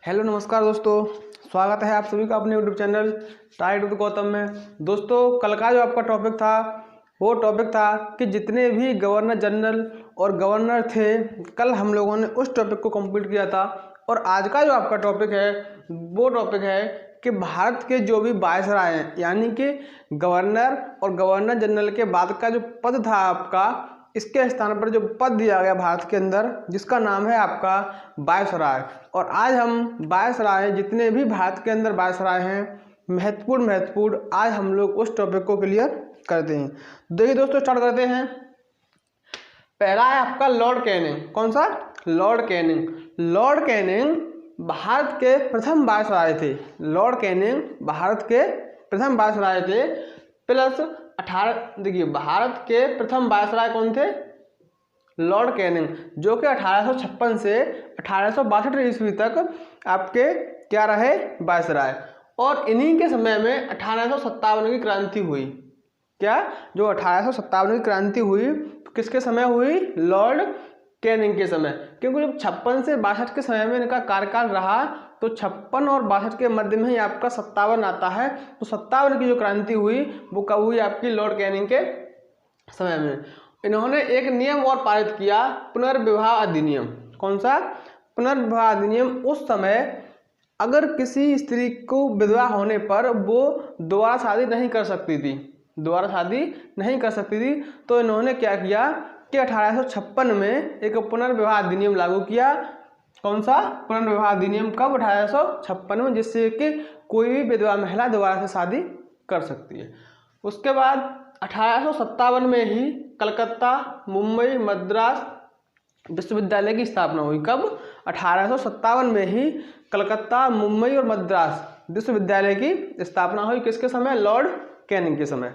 Hello नमस्कार दोस्तों, स्वागत है आप सभी का अपने YouTube channel tight with Gautam में। दोस्तों, कल का जो आपका टॉपिक था वो टॉपिक था कि जितने भी गवर्नर जनरल और गवर्नर थे, कल हम लोगों ने उस टॉपिक को कंप्लीट किया था। और आज का जो आपका टॉपिक है वो टॉपिक है कि भारत के जो भी वायसराय हैं, यानी कि गवर्नर और गवर्नर जनरल के बाद का जो पद था आपका, इसके स्थान पर जो पद दिया गया भारत के अंदर, जिसका नाम है आपका वायसराय। और आज हम वायसराय, जितने भी भारत के अंदर वायसराय हैं, महत्वपूर्ण आज हम लोग उस टॉपिक को क्लियर करते हैं। देखिए दोस्तों, स्टार्ट करते हैं। पहला है आपका लॉर्ड कैनिंग। कौन सा? Lord Canning. Lord Canning Bharat के प्रथम वायसराय थे। लॉर्ड कैनिंग भारत के प्रथम वायसराय थे। प्लस 18, देखिए भारत के प्रथम वायसराय कौन थे? लॉर्ड कैनिंग, जो कि 1856 से 1862 ईस्वी तक आपके क्या रहे? वायसराय। और इन्हीं के समय में 1857 की क्रांति हुई। क्या? जो 1857 की क्रांति हुई, तो किसके समय हुई? लॉर्ड कैनिंग के समय। क्योंकि जब 56 से 62 के समय में इनका कार्यकाल रहा, तो 56 और 62 के मध्य में ही आपका 57 आता है। तो 57 की जो क्रांति हुई वो कब हुई? आपकी लॉर्ड कैनिंग के समय में। इन्होंने एक नियम और पारित किया, पुनर्विवाह अधिनियम। कौन सा? पुनर्विवाह अधिनियम। उस समय अगर किसी स्त्री को विधवा होने पर वो दोबारा शादी नहीं कर सकती थी, तो इन्होंने क्या किया कि 1856 में एक पुनर्विवाह अधिनियम लागू किया। कौन सा? पुनर्विवाह अधिनियम। कब? 1856 में, जिससे कि कोई भी विधवा महिला दोबारा से शादी कर सकती है। उसके बाद 1857 में ही कलकत्ता, मुंबई, मद्रास विश्वविद्यालय की स्थापना हुई। कब? 1857 में ही कलकत्ता, मुंबई और मद्रास विश्वविद्यालय की स्थापना हुई। किसके समय? लॉर्ड कैनिंग के समय।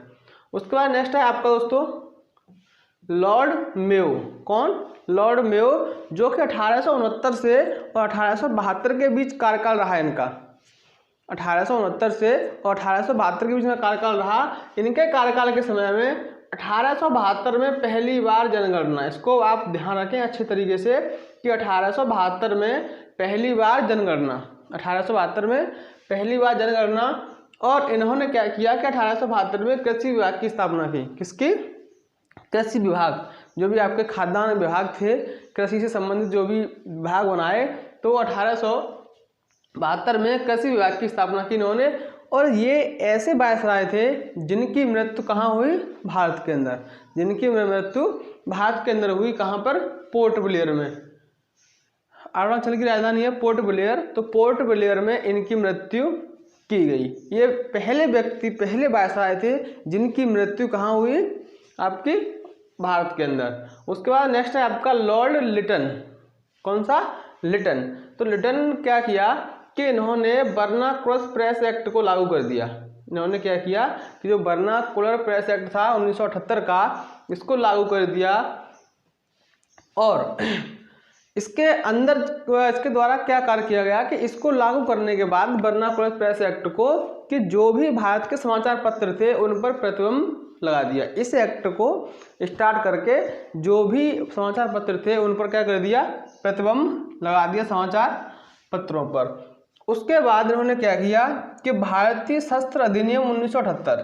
उसके बाद नेक्स्ट है आपका दोस्तों लॉर्ड मेयो। कौन? लॉर्ड मेयो, जो कि 1869 से और 1872 के बीच कार्यकाल रहा इनका। 1869 से और 1872 के बीच में कार्यकाल रहा। इनके कार्यकाल के समय में 1872 में पहली बार जनगणना, इसको आप ध्यान रखें अच्छे तरीके से कि 1872 में पहली बार जनगणना, 1872 में पहली बार जनगणना। और इन्होंने क्या किया कि 1872 में कृषि विभाग की स्थापना की। किसकी? कृषि विभाग। जो भी आपके खाद्यान्न विभाग थे, कृषि से संबंधित जो भी विभाग बनाए, तो 1872 में कृषि विभाग की स्थापना की इन्होंने। और ये ऐसे वायसराय थे जिनकी मृत्यु कहाँ हुई? भारत के अंदर। जिनकी मृत्यु भारत के अंदर हुई। कहाँ पर? पोर्ट ब्लेयर में। अरुणाचल की राजधानी है पोर्ट ब्लेयर, तो पोर्ट ब्लेयर में इनकी मृत्यु की गई। ये पहले व्यक्ति, पहले वायसराय थे जिनकी मृत्यु कहाँ हुई? आपकी भारत के अंदर। उसके बाद नेक्स्ट है आपका लॉर्ड लिटन। कौन सा? लिटन। तो लिटन क्या किया कि इन्होंने वर्नाकुलर प्रेस एक्ट को लागू कर दिया। इन्होंने क्या किया कि जो वर्नाकुलर प्रेस एक्ट था 1978 का, इसको लागू कर दिया। और इसके अंदर इसके द्वारा क्या कार्य किया गया कि इसको लागू करने के बाद वर्नाकुलर प्रेस एक्ट को, कि जो भी भारत के समाचार पत्र थे उन पर प्रतिबंध लगा दिया। इस एक्ट को स्टार्ट करके जो भी समाचार पत्र थे उन पर क्या कर दिया? प्रतिबंध लगा दिया समाचार पत्रों पर। उसके बाद इन्होंने क्या किया कि भारतीय शस्त्र अधिनियम 1978,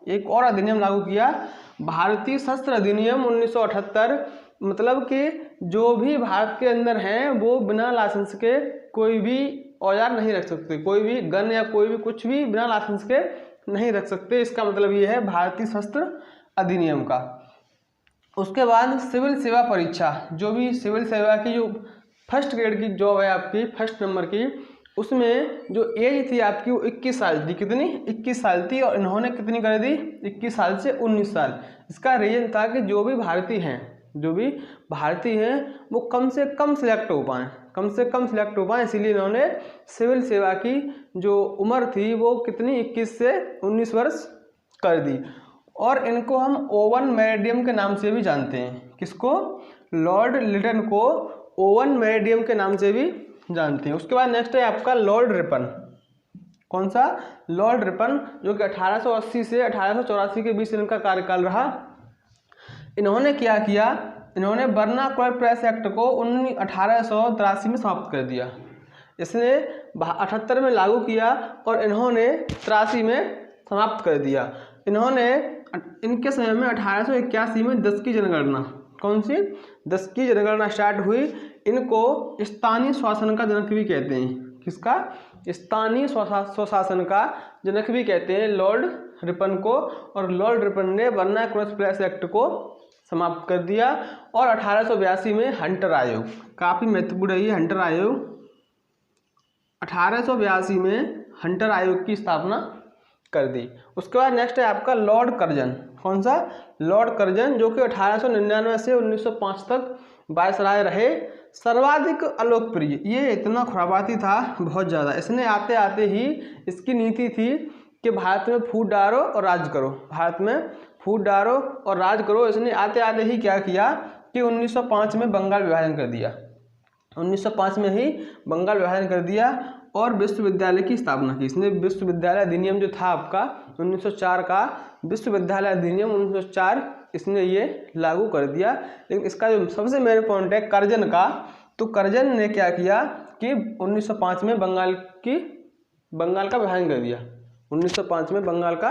एक और अधिनियम लागू किया, भारतीय शस्त्र अधिनियम 1978। मतलब कि जो भी भारत के अंदर हैं वो बिना लाइसेंस के कोई भी औजार नहीं रख सकते, कोई भी गन या कोई भी कुछ भी बिना लाइसेंस के नहीं रख सकते। इसका मतलब ये है भारतीय शस्त्र अधिनियम का। उसके बाद सिविल सेवा परीक्षा, जो भी सिविल सेवा की जो फर्स्ट ग्रेड की जॉब है आपकी, फर्स्ट नंबर की, उसमें जो एज थी आपकी वो 21 साल थी। कितनी? 21 साल थी। और इन्होंने कितनी कर दी? 21 साल से 19 साल। इसका रीजन था कि जो भी भारतीय हैं वो कम से कम सिलेक्ट हो पाएँ, इसीलिए इन्होंने सिविल सेवा की जो उम्र थी वो कितनी? 21 से 19 वर्ष कर दी। और इनको हम ओवन मेरिडियम के नाम से भी जानते हैं। किसको? लॉर्ड लिटन को ओवन मेरिडियम के नाम से भी जानते हैं। उसके बाद नेक्स्ट है आपका लॉर्ड रिपन। कौन सा? लॉर्ड रिपन, जो कि 1880 से 1884 के बीच इनका कार्यकाल रहा। इन्होंने क्या किया? इन्होंने वर्नाकुलर प्रेस एक्ट को 1883 में समाप्त कर दिया। इसने 78 में लागू किया और इन्होंने 83 में समाप्त कर दिया। इनके समय में 1881 में 10 की जनगणना, कौन सी 10 की जनगणना स्टार्ट हुई। इनको स्थानीय शासन का जनक भी कहते हैं। किसका? स्थानीय स्वशासन का जनक भी कहते हैं लॉर्ड रिपन को। और लॉर्ड रिपन ने वर्नाक्युलर प्लेस एक्ट को समाप्त कर दिया। और 1882 में हंटर आयोग, काफ़ी महत्वपूर्ण है ये हंटर आयोग। 1882 में हंटर आयोग की स्थापना कर दी। उसके बाद नेक्स्ट है आपका लॉर्ड कर्जन। कौन सा? लॉर्ड कर्जन, जो कि 1899 से 1905 तक वायसराय रहे। सर्वाधिक अलोकप्रिय, ये इतना खुरापाती था बहुत ज़्यादा। इसने आते आते ही इसकी नीति थी कि भारत में फूट डालो और राज करो, भारत में फूट डालो और राज करो। इसने आते आते ही क्या किया कि 1905 में बंगाल विभाजन कर दिया। 1905 में ही बंगाल विभाजन कर दिया और विश्वविद्यालय की स्थापना की इसने। विश्वविद्यालय अधिनियम जो था आपका 1904 का, विश्वविद्यालय अधिनियम 1904 इसने ये लागू कर दिया। लेकिन इसका जो सबसे मेन पॉइंट है कर्जन का, तो कर्जन ने क्या किया कि 1905 में बंगाल का विभाजन कर दिया। 1905 में बंगाल का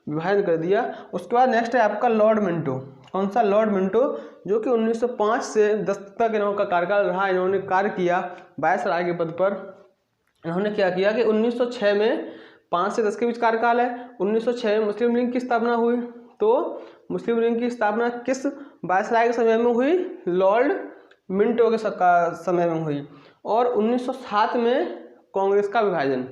विभाजन कर दिया। उसके बाद नेक्स्ट है आपका लॉर्ड मिंटो। कौन सा? लॉर्ड मिंटो, जो कि 1905 से 10 तक इनका कार्यकाल रहा। इन्होंने कार्य किया वायसराय के पद पर। इन्होंने क्या किया कि 1906 में 5 से 10 के बीच कार्यकाल है। 1906 में मुस्लिम लीग की स्थापना हुई। तो मुस्लिम लीग की स्थापना किस वायसराय के समय में हुई? लॉर्ड मिंटो के समय में हुई। और 1907 में कांग्रेस का विभाजन,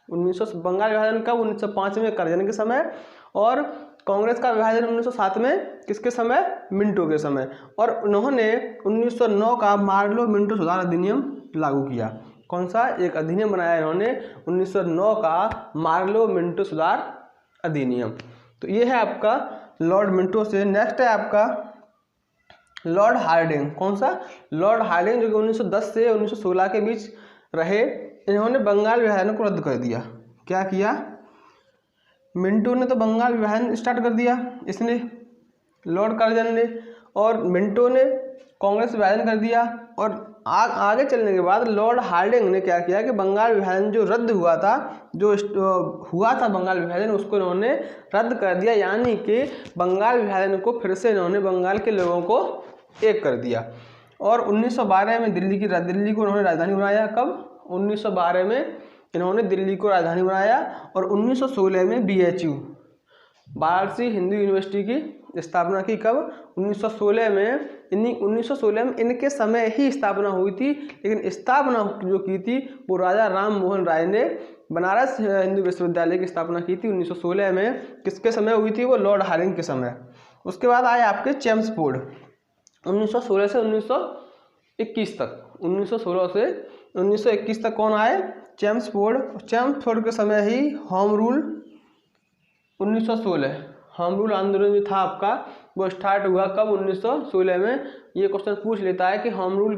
बंगाल विभाजन कब? 1905 में कर्जन के समय। और कांग्रेस का विभाजन 1907 में किसके समय? मिंटो के समय। और उन्होंने 1909 का मार्लो मिंटो सुधार अधिनियम लागू किया। कौन सा? एक अधिनियम बनाया इन्होंने 1909 का मार्लो मिंटो सुधार अधिनियम। तो ये है आपका लॉर्ड मिंटो से। नेक्स्ट है आपका लॉर्ड हार्डिंग। कौन सा? लॉर्ड हार्डिंग, जो कि 1910 से 1916 के बीच रहे। इन्होंने बंगाल विभाजन को रद्द कर दिया। क्या किया? मिंटो ने तो बंगाल विभाजन स्टार्ट कर दिया इसने, लॉर्ड कर्जन ने, और मिंटो ने कांग्रेस विभाजन कर दिया। और आगे चलने के बाद लॉर्ड हार्डिंग ने क्या किया कि बंगाल विभाजन जो रद्द हुआ था, बंगाल विभाजन, उसको इन्होंने रद्द कर दिया। यानी कि बंगाल विभाजन को फिर से इन्होंने बंगाल के लोगों को एक कर दिया। और 1912 में दिल्ली को इन्होंने राजधानी बनाया। कब? 1912 में इन्होंने दिल्ली को राजधानी बनाया। और 1916 में BHU, वाराणसी हिंदू यूनिवर्सिटी की स्थापना की। कब? 1916 में। 1916 में इनके समय ही स्थापना हुई थी। लेकिन स्थापना जो की थी वो राजा राम मोहन राय ने बनारस हिंदू विश्वविद्यालय की स्थापना की थी 1916 में। किसके समय हुई थी वो? लॉर्ड हार्डिंग के समय। उसके बाद आए आपके चेम्सफोर्ड, 1916 से 1921 तक। 1916 से 1921 तक कौन आए? चेम्सफोर्ड के समय ही होम रूल 1916, होम रूल आंदोलन जो था आपका वो स्टार्ट हुआ। कब? 1916 में। ये क्वेश्चन पूछ लेता है कि होम रूल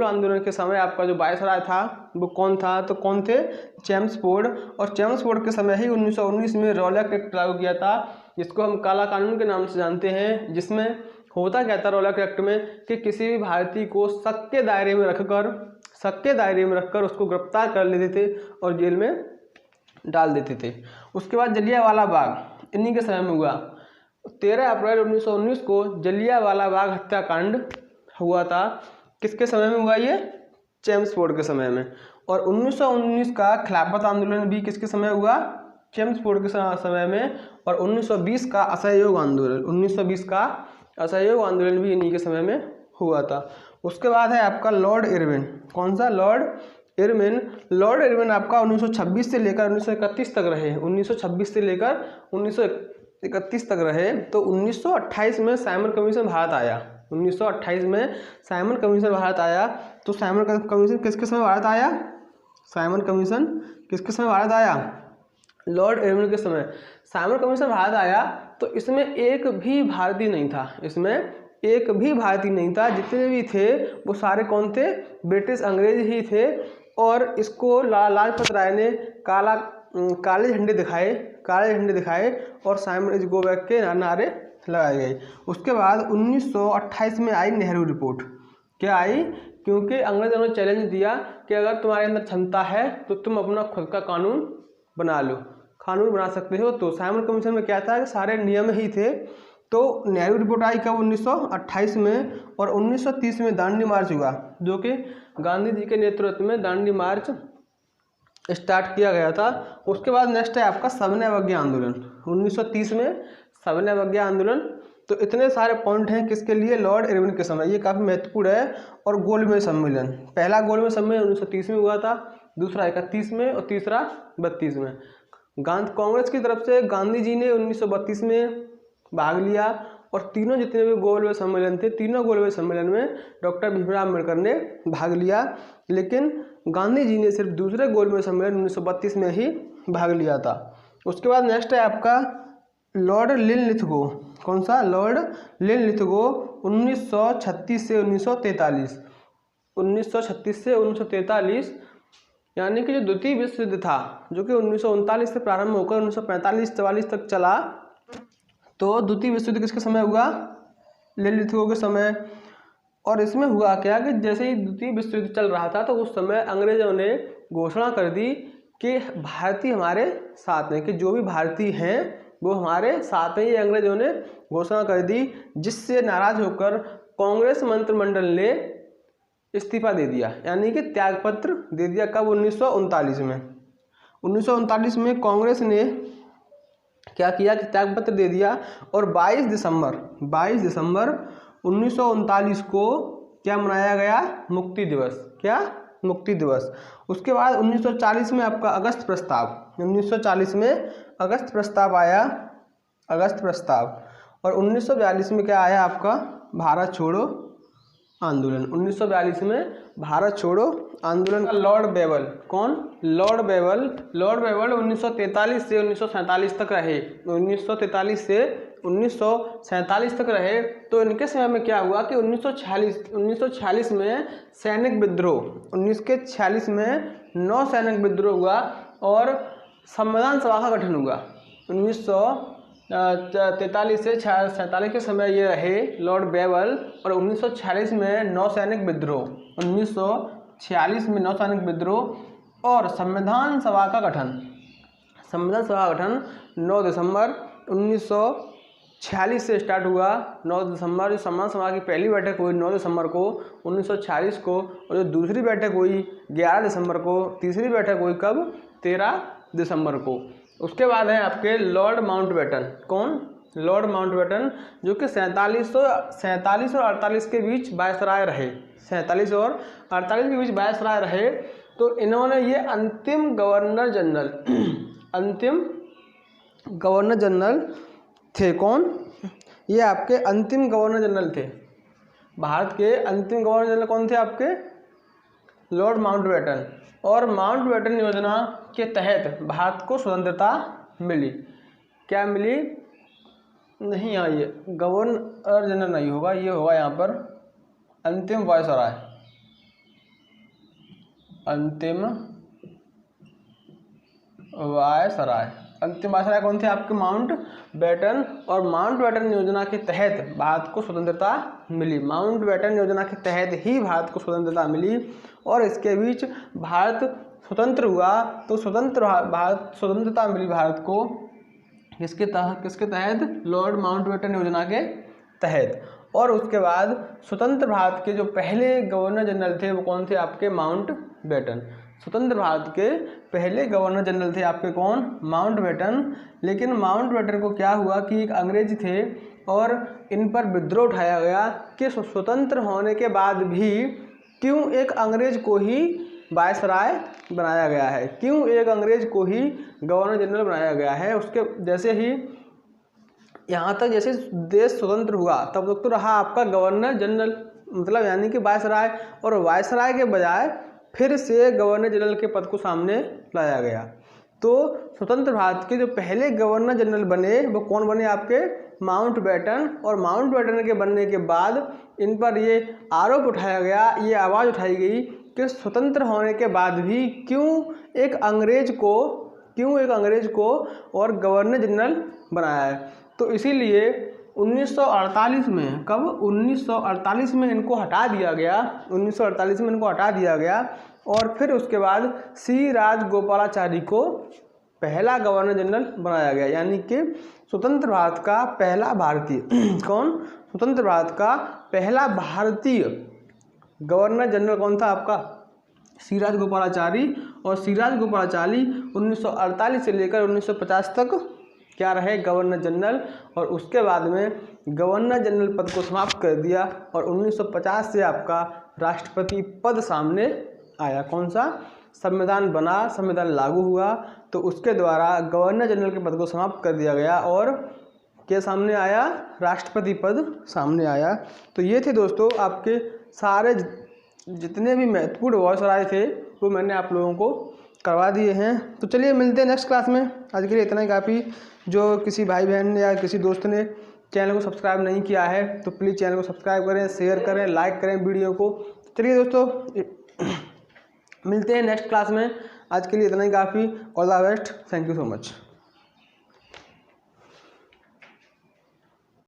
आंदोलन के समय आपका जो वायसराय था वो कौन था? तो कौन थे? चेम्सफोर्ड। और चेम्सफोर्ड के समय ही 1919 में रॉलेट एक्ट लागू किया था, जिसको हम काला कानून के नाम से जानते हैं। जिसमें होता क्या था रॉलेट एक्ट में कि किसी भी भारतीय को शक के दायरे में रखकर उसको गिरफ्तार कर लेते थे और जेल में डाल देते थे। उसके बाद जलियांवाला बाग इन्हीं के समय में हुआ। 13 अप्रैल 1919 को जलियांवाला बाग हत्याकांड हुआ था। किसके समय में हुआ ये? चेम्सफोर्ड के समय में। और 1919 का खिलाफत आंदोलन भी किसके समय हुआ? चेम्सफोर्ड के समय में। और 1920 का असहयोग आंदोलन भी इन्हीं के समय में हुआ था। उसके बाद है आपका लॉर्ड इरविन। कौन सा? लॉर्ड इरविन आपका 1926 से लेकर 1931 तक रहे। 1926 से लेकर 1931 तक रहे। तो 1928 में साइमन कमीशन भारत आया। 1928 में साइमन कमीशन भारत आया। तो साइमन कमीशन किसके समय भारत आया? लॉर्ड इरविन के समय साइमन कमीशन भारत आया। तो इसमें एक भी भारतीय नहीं था। जितने भी थे वो सारे कौन थे? ब्रिटिश अंग्रेज ही थे। और इसको लाजपत राय ने काले झंडे दिखाए और साइमन इज गो बैक के नारे लगाए गए। उसके बाद 1928 में आई नेहरू रिपोर्ट। क्या आई? क्योंकि अंग्रेजों ने चैलेंज दिया कि अगर तुम्हारे अंदर क्षमता है तो तुम अपना खुद का कानून बना लो, कानून बना सकते हो। तो साइमन कमीशन में क्या था कि सारे नियम ही थे। तो नेहरू रिपोर्ट आई कब 1928 में, और 1930 में दांडी मार्च हुआ, जो कि गांधी जी के नेतृत्व में दांडी मार्च स्टार्ट किया गया था। उसके बाद नेक्स्ट है आपका सविनय अवज्ञा आंदोलन 1930 में, सविनय अवज्ञा आंदोलन। तो इतने सारे पॉइंट हैं किसके लिए, लॉर्ड इरविन के समय, ये काफ़ी महत्वपूर्ण है। और गोलमेज सम्मेलन, पहला गोलमेज सम्मेलन 1930 में हुआ था, दूसरा 31 में और तीसरा 32 में। कांग्रेस की तरफ से गांधी जी ने 1932 में भाग लिया, और तीनों जितने भी गोलमेज सम्मेलन थे, तीनों गोलमेज सम्मेलन में डॉक्टर भीमराव अम्बेडकर ने भाग लिया, लेकिन गांधी जी ने सिर्फ दूसरे गोलमेज सम्मेलन 1932 में ही भाग लिया था। उसके बाद नेक्स्ट है आपका लॉर्ड लिनलिथगो, कौन सा, लॉर्ड लिनलिथगो 1936 से 1943, 1936 से 1943, यानी कि जो द्वितीय विश्व युद्ध था जो कि 1939 से प्रारंभ होकर 1945-44 तक चला। तो द्वितीय विश्व युद्ध किसके समय हुआ, लिनलिथगो के समय। और इसमें हुआ क्या कि जैसे ही द्वितीय विश्व युद्ध चल रहा था तो उस समय अंग्रेजों ने घोषणा कर दी कि भारतीय हमारे साथ हैं, कि जो भी भारतीय हैं वो हमारे साथ हैं, ये अंग्रेजों ने घोषणा कर दी, जिससे नाराज होकर कांग्रेस मंत्रिमंडल ने इस्तीफा दे दिया, यानी कि त्यागपत्र दे दिया। कब, 1939 में। 1939 में कांग्रेस ने क्या किया कि त्यागपत्र दे दिया, और 22 दिसंबर 1939 को क्या मनाया गया, मुक्ति दिवस। क्या, मुक्ति दिवस। उसके बाद 1940 में आपका अगस्त प्रस्ताव, 1940 में अगस्त प्रस्ताव आया, अगस्त प्रस्ताव। और 1942 में क्या आया आपका, भारत छोड़ो आंदोलन। 1942 में भारत छोड़ो आंदोलन। लॉर्ड बेवल, कौन, लॉर्ड बेवल 1943 से 1947 तक रहे, 1943 से 1947 तक रहे। तो इनके समय में क्या हुआ कि 1946 में सैनिक विद्रोह, 1946 में 9 सैनिक विद्रोह हुआ, और संविधान सभा का गठन हुआ। 1943 से 47 के समय ये रहे लॉर्ड बेवल, और 1946 में 9 सैनिक विद्रोह, 1946 में 9 सैनिक विद्रोह, और संविधान सभा का गठन, संविधान सभा का गठन 9 दिसंबर 1946 से स्टार्ट हुआ। 9 दिसंबर जो संविधान सभा की पहली बैठक हुई 9 दिसंबर को 1946 को, और जो दूसरी बैठक हुई 11 दिसंबर को, तीसरी बैठक हुई कब, 13 दिसंबर को। उसके बाद है आपके लॉर्ड माउंटबेटन, कौन, लॉर्ड माउंटबेटन, जो कि 47 और 48 के बीच वायसराय रहे, 47 और 48 के बीच वायसराय रहे। तो इन्होंने ये अंतिम गवर्नर जनरल थे। कौन, ये आपके अंतिम गवर्नर जनरल थे, भारत के अंतिम गवर्नर जनरल कौन थे आपके, लॉर्ड माउंटबेटन। और माउंटबेटन योजना के तहत भारत को स्वतंत्रता मिली। क्या मिली, नहीं, यहाँ ये गवर्नर जनरल नहीं होगा, ये होगा यहाँ पर अंतिम वायसराय, अंतिम वायसराय। अंतिम वायसराय कौन थे आपके, माउंटबेटन। और माउंटबेटन योजना के तहत भारत को स्वतंत्रता मिली, माउंटबेटन योजना के तहत ही भारत को स्वतंत्रता मिली। और इसके बीच भारत स्वतंत्र हुआ, तो स्वतंत्रता मिली भारत को किसके तहत, लॉर्ड माउंटबेटन योजना के तहत। और उसके बाद स्वतंत्र भारत के जो पहले गवर्नर जनरल थे वो कौन थे आपके, माउंटबेटन। स्वतंत्र भारत के पहले गवर्नर जनरल थे आपके कौन, माउंटबेटन। लेकिन माउंटबेटन को क्या हुआ कि एक अंग्रेज थे और इन पर विद्रोह उठाया गया कि स्वतंत्र होने के बाद भी क्यों एक अंग्रेज को ही वायसराय बनाया गया है, क्यों एक अंग्रेज को ही गवर्नर जनरल बनाया गया है। उसके जैसे ही यहाँ तक जैसे देश स्वतंत्र हुआ तब तक तो रहा आपका गवर्नर जनरल, मतलब यानी कि वायसराय, और वायसराय के बजाय फिर से गवर्नर जनरल के पद को सामने लाया गया। तो स्वतंत्र भारत के जो पहले गवर्नर जनरल बने वो कौन बने आपके, माउंटबेटन। और माउंटबेटन के बनने के बाद इन पर ये आरोप उठाया गया, ये आवाज़ उठाई गई कि स्वतंत्र होने के बाद भी क्यों एक अंग्रेज को और गवर्नर जनरल बनाया है। तो इसीलिए 1948 में, कब 1948 में इनको हटा दिया गया, 1948 में इनको हटा दिया गया। और फिर उसके बाद सी राजगोपालाचारी को पहला गवर्नर जनरल बनाया गया, यानी कि स्वतंत्र भारत का पहला भारतीय कौन, स्वतंत्र भारत का पहला भारतीय गवर्नर जनरल कौन था आपका, सी राजगोपालाचारी। और सी राजगोपालाचारी 1948 से लेकर 1950 तक क्या रहे, गवर्नर जनरल। और उसके बाद में गवर्नर जनरल पद को समाप्त कर दिया और 1950 से आपका राष्ट्रपति पद सामने आया। कौन सा, संविधान बना, संविधान लागू हुआ तो उसके द्वारा गवर्नर जनरल के पद को समाप्त कर दिया गया और क्या सामने आया, राष्ट्रपति पद सामने आया। तो ये थे दोस्तों आपके सारे जितने भी महत्वपूर्ण वायसराय थे वो मैंने आप लोगों को करवा दिए हैं। तो चलिए मिलते हैं नेक्स्ट क्लास में। आज के लिए इतना ही काफ़ी। जो किसी भाई बहन या किसी दोस्त ने चैनल को सब्सक्राइब नहीं किया है तो प्लीज़ चैनल को सब्सक्राइब करें, शेयर करें, लाइक करें वीडियो को। चलिए दोस्तों मिलते हैं नेक्स्ट क्लास में। आज के लिए इतना ही काफ़ी। All the best, thank you so much.